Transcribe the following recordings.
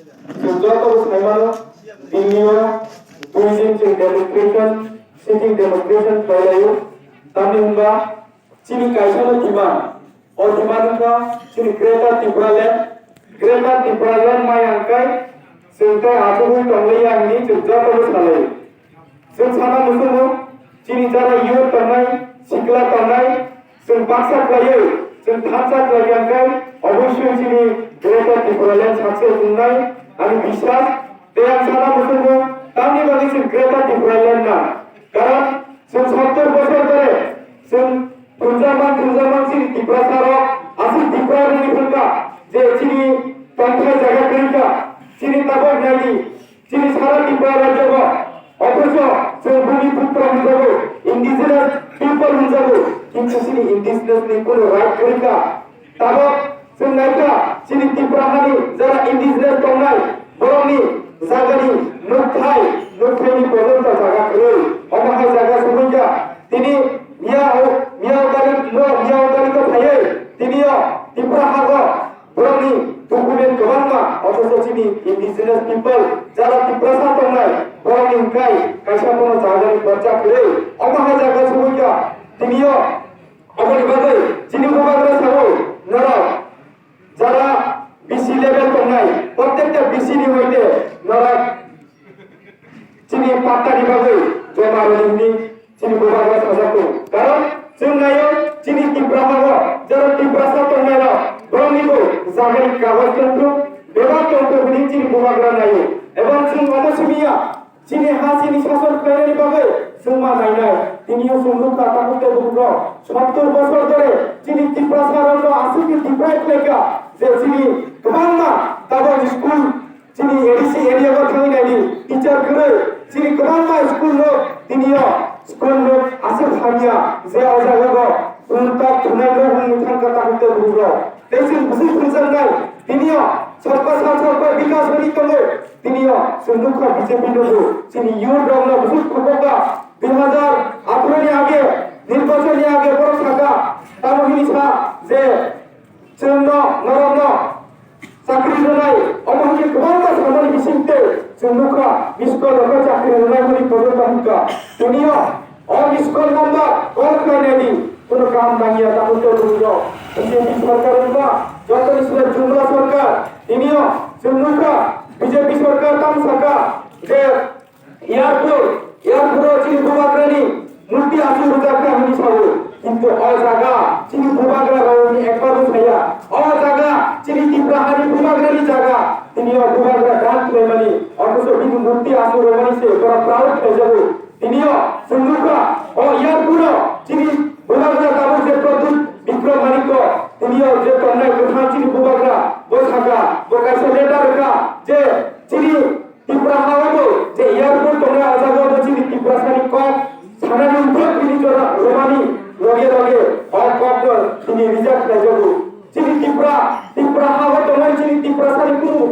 Sejauh Naimano, Indio, Tuisin demonstration, sitting demonstration Pelayu, Tamimba, Chini Kaisano Demand, or Dimanuka, Chini Greater Timberland, my uncle, Sinta Abu Tongley and me to Jotavus Malay. Since Hana Musumu, Chini Jara Yu Tonai, Sikla Tonai, Sin Paksa Player, Sin Tansa Playankai, অবশ্যই তিনি greater Tripuraland success উন্নয়ন আমি বিশ্বাস তেয়ার সারা মুসলমান তামনি বাগিছে greater Tripuraland না কারণ 70 বছর ধরে তুলজামান সিং ত্রিপুরা সারক আসি ত্রিপুরা নিফুলকা যে চিনি পঞ্চায়েত জায়গা করিকা চিনি তাবক নাইনি চিনি সারা ত্রিপুরা রাজ্য অথচ ভূমিপুত্র হিসাবে ইন্ডিজিনাস পিপল হিসাবে কিন্তু চিনি ইন্ডিজিনাস কোনো right করিকা তাবক Senaika sini tiprahani zara indigenous tongai boroni zagani nukhai ni polonta jaga kre omahai jaga sumunja tini miao gani ko thaye tinio tiprahago boroni dokumen kebangma othocho sini indigenous people zara tiprasa tongai boroni kai kaisa kono jagani barja kre omahai jaga sumunja tinio amoni bagai sini bobagra sabo nara যারা BC level কমাই প্রত্যেকটা BC নি হইতে নরা চিনি পাত্তা দিবাগে জমা রইনি চিনি গোবাগা সাজাকো কারণ जों नायो চিনি টিপ্রাহাগ যারা টিপ্রাসা তংনাইরা বরনিগো জাগানি কাগজ তন্ত্র বেবা তন্ত্র বিনি চিনি গোবাগরা নাयो এবং जों অমসমিয়া চিনি হাসিনি শাসন কইরানি বাগে जों मा नायनाय তিনিও সংরক্ষা তাকুতে বুঝলো 70 বছর ধরে চিনি টিপ্রাসার আসিকি টিপ্রাইট লেখা যে চিনি কমান্না তাবো স্কুল চিনি এডিসি এরিয়া গো থাই নাইনি টিচার করে চিনি কমান্না স্কুল লো তিনিও স্কুল লো আসে থামিয়া যে অজাগো গো উনতা থুনাই লো মুথান কা তাকুতে বুঝলো তেসিন বুঝি ফুলজান নাই তিনিও সরকার বিকাশ হলি তলে তিনিও সংরক্ষা বিজেপি লো চিনি ইউ ডবল বুঝ খোকা 2018 নি আগে নির্বাচনী আগে বড় থাকা তামহিনি ছা যে जोंनो नरनो চাকরি নাই অমহকে গোবাংটা সামনে বিসিতে जोंनुকা বিস্কল লক চাকরি নাই বলি পদকামকা তুনিও অবিস্কল নাম্বার কল খাইনানি কোনো কাম নাইয়া তাহলে বুঝো বিজেপি সরকার বা যত ইসলে জুমলা সরকার তিনিও जोंनुকা বিজেপি সরকার তাম সাকা যে এয়ারপোর্ট চিনি গোবাগ্রানি মূর্তি আসু রুজাকা হনি ছাও কিন্তু অ জায়গা চিনি গোবাগ্রা রাউনি একবার ছায়া অ জায়গা চিনি টিপ্রাহানি গোবাগ্রানি জায়গা তিনিও গোবাগ্রা গান প্রেমানি অথচ কিন্তু মূর্তি আসু রমানি সে তোরা প্রাউড হয়ে যাবো তিনিও সুন্দুকা ও এয়ারপোর্ট চিনি গোবাগ্রা কাবু যে প্রদুত বিক্রম মানিক তিনিও যে তন্নাই কথা চিনি গোবাগ্রা বসাকা বকাছে লেটার কা যে চিনি টিপ্রাহাওয়াবো যে এয়ারপোর্ট তোমরা আজাগো চিনি টিপ্রাসানি ক সানানি উঠে তিনি জরা রমানি লগে আর কত তিনি রিজার্ভ রাজবো চিনি টিপ্রা হাওয়া তোমার চিনি টিপ্রা সারি কুরু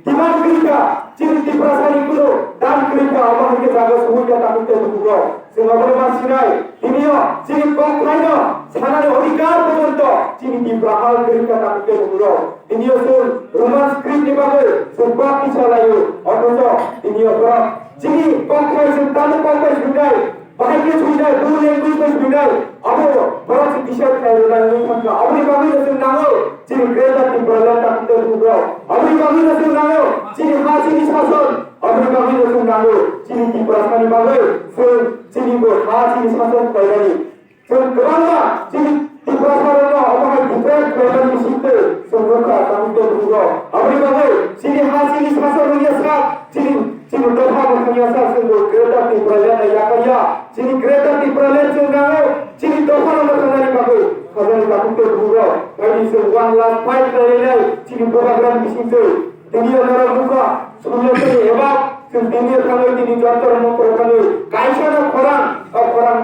ডিমান্ড করিকা চিনি টিপ্রা সারি কুরু দান করিকা আমাকে জায়গা সুবিধা তাকুতে দুগো সেমাবলে মাসিনাই তিনিও চিনি কম খাইন সানানি অধিকার পর্যন্ত চিনি টিপ্রা হাওয়া করিকা তাকুতে দুগো তিনিও সুন রোমান স্ক্রিপ্ট নিবাবে সুবাক কি চালায়ো অথচ তিনিও চিনি কম খাইছেন তালে কম খাইছ বিদায় বাকি সুবিধা দুই ল্যাঙ্গুয়েজ বিদায় अब बड़ा दिशा लैंग्वेज में अभी कभी नसुन नाओ चिनी ग्रेटर टिप्राल्यान्ड ताकुते दुगो अभी कभी नसुन नाओ चिनी हासिनी शासन अभी कभी नसुन नाओ चिनी टिप्रासानी बागे चिनी को हासिनी शासन कइरानी गोबांगा चिनी टिप्रासारनो अबहाय डिफरेंट कइरानी सिते संरक्षा ताकुते दुगो अभी कभी चिनी हासिनी शासन होइया सा चिनी दफा मखनिया सा ग्रेटर टिप्राल्यान्ड याकया चिनी ग्रेटर टिप्राल्यान्ड नाओ चिनी दफा मखनानि बागे खजानि ताकुते दुगो बायदि से 1 लाख 5 करेलै चिनी गोबाग्राम बिसिंसे दिनिया नरा मुका सुनियते एबा जों दिनिया थाङै दिनि जन्तर मन्त्र थाङै कायसाना खरां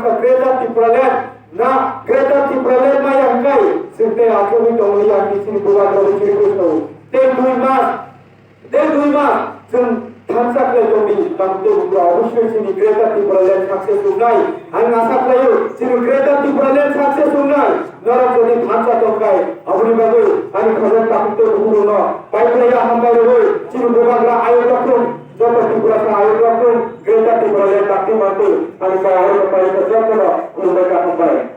का ग्रेटर टिप्राल्यान्ड ना ग्रेटर टिप्राल्यान्ड माय अंगाय सिते आखोनि दंलै आंनि चिनी गोबाग्राम चिरिखौ ते 2 मास जों थांसाखै दंनि ताकुते दुगो अवश्य चिनी ग्रेटर टिप्राल्यान्ड साक्सेस हुनाय आं आसा खालायो चिनी ग्रेटर टिप्राल्यान्ड साक्सेस हुनाय नरा जदि थांसा दंखाय अबनि बागै आंनि खजान ताकुते दुगो न बायख्लाया हामबाय रबै चिनी गोबाग्राम mantu ani ka oro pa ita jatuh no kurba ka hambai